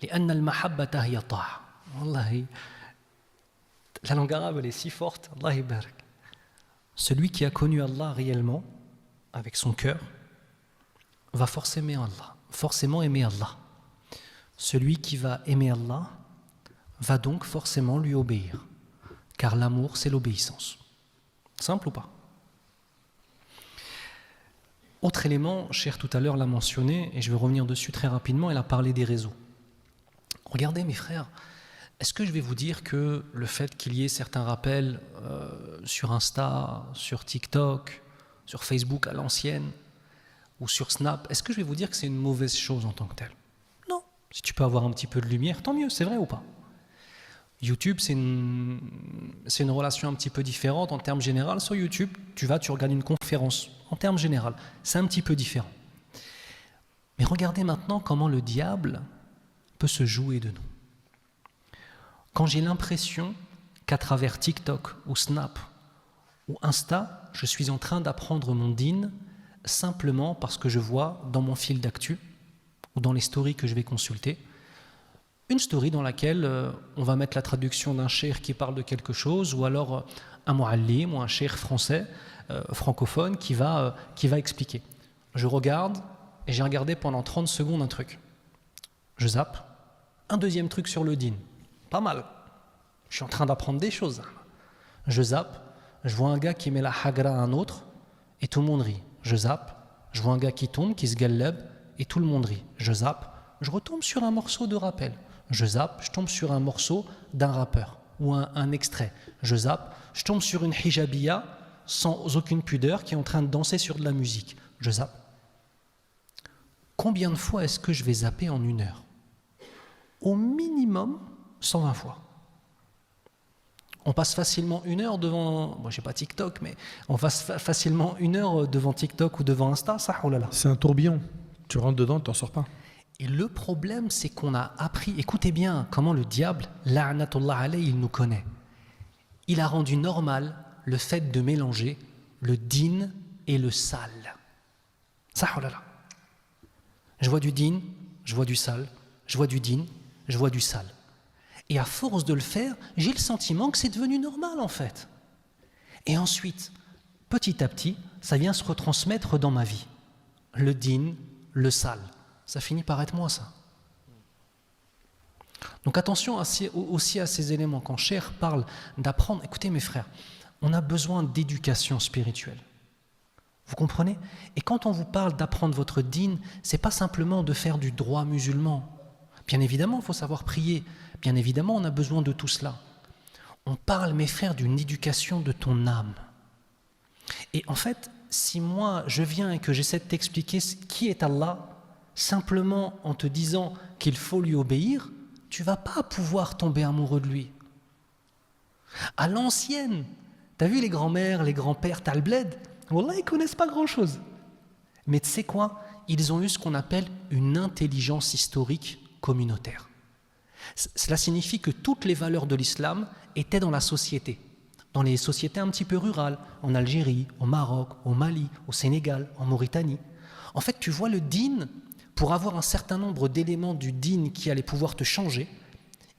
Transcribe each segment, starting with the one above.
لأن المحبة هي الطاعة. Wallahi, la langue arabe elle est si forte. Allah barak. Celui qui a connu Allah réellement, avec son cœur, va forcément aimer Allah. Celui qui va aimer Allah va donc forcément lui obéir, car l'amour c'est l'obéissance. Simple ou pas? Autre élément, Cheikh tout à l'heure l'a mentionné, et je vais revenir dessus très rapidement, elle a parlé des réseaux. Regardez mes frères, est-ce que je vais vous dire que le fait qu'il y ait certains rappels sur Insta, sur TikTok, sur Facebook à l'ancienne, ou sur Snap, est-ce que je vais vous dire que c'est une mauvaise chose en tant que telle? Non. Si tu peux avoir un petit peu de lumière, tant mieux, c'est vrai ou pas? YouTube, c'est une relation un petit peu différente en termes généraux. Sur YouTube, tu regardes une conférence. En termes généraux, c'est un petit peu différent. Mais regardez maintenant comment le diable peut se jouer de nous. Quand j'ai l'impression qu'à travers TikTok ou Snap ou Insta, je suis en train d'apprendre mon dîn simplement parce que je vois dans mon fil d'actu ou dans les stories que je vais consulter, une story dans laquelle on va mettre la traduction d'un cheikh qui parle de quelque chose, ou alors un muallim ou un cheikh français, francophone, qui va expliquer. Je regarde, et j'ai regardé pendant 30 secondes un truc. Je zappe, un deuxième truc sur le dîn. Pas mal. Je suis en train d'apprendre des choses. Je zappe, je vois un gars qui met la hagra à un autre, et tout le monde rit. Je zappe, je vois un gars qui tombe, qui se galleb, et tout le monde rit. Je zappe, je retombe sur un morceau de rappel. Je zappe, je tombe sur un morceau d'un rappeur ou un extrait. Je zappe, je tombe sur une hijabiya sans aucune pudeur qui est en train de danser sur de la musique. Je zappe. Combien de fois est-ce que je vais zapper en 1 heure? Au minimum 120 fois. On passe facilement 1 heure devant, moi j'ai pas TikTok, mais on passe facilement 1 heure devant TikTok ou devant Insta, ça, oh là là. C'est un tourbillon. Tu rentres dedans, tu n'en sors pas. Et le problème, c'est qu'on a appris, écoutez bien, comment le diable, la'natullah alayhi, il nous connaît. Il a rendu normal le fait de mélanger le din et le sale. Ça, oh là là. Je vois du din, je vois du sale, je vois du din, je vois du sale. Et à force de le faire, j'ai le sentiment que c'est devenu normal en fait. Et ensuite, petit à petit, ça vient se retransmettre dans ma vie. Le din, le sale. Ça finit par être moi, ça. Donc attention aussi à ces éléments. Quand Cheikh parle d'apprendre, écoutez mes frères, on a besoin d'éducation spirituelle. Vous comprenez? Et quand on vous parle d'apprendre votre dîn, c'est pas simplement de faire du droit musulman. Bien évidemment, il faut savoir prier. Bien évidemment, on a besoin de tout cela. On parle, mes frères, d'une éducation de ton âme. Et en fait, si moi, je viens et que j'essaie de t'expliquer qui est Allah, simplement en te disant qu'il faut lui obéir, tu ne vas pas pouvoir tomber amoureux de lui. À l'ancienne, tu as vu les grands-mères, les grands-pères, t'as le bled, wallah, ils ne connaissent pas grand-chose. Mais tu sais quoi? Ils ont eu ce qu'on appelle une intelligence historique communautaire. Cela signifie que toutes les valeurs de l'islam étaient dans la société, dans les sociétés un petit peu rurales, en Algérie, au Maroc, au Mali, au Sénégal, en Mauritanie. En fait, tu vois le dîn, pour avoir un certain nombre d'éléments du dîn qui allaient pouvoir te changer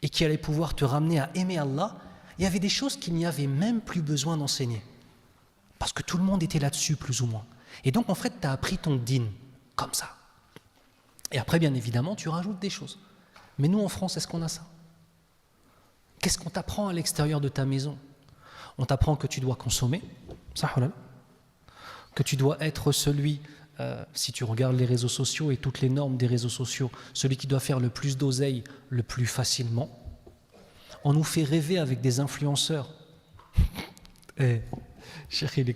et qui allaient pouvoir te ramener à aimer Allah, il y avait des choses qu'il n'y avait même plus besoin d'enseigner. Parce que tout le monde était là-dessus, plus ou moins. Et donc, en fait, tu as appris ton dîn, comme ça. Et après, bien évidemment, tu rajoutes des choses. Mais nous, en France, est-ce qu'on a ça? Qu'est-ce qu'on t'apprend à l'extérieur de ta maison? On t'apprend que tu dois consommer, ça, que tu dois être celui, si tu regardes les réseaux sociaux et toutes les normes des réseaux sociaux, celui qui doit faire le plus d'oseille le plus facilement. On nous fait rêver avec des influenceurs. Chérie,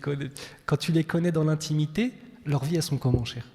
quand tu les connais dans l'intimité, leur vie, elles sont comment, cher?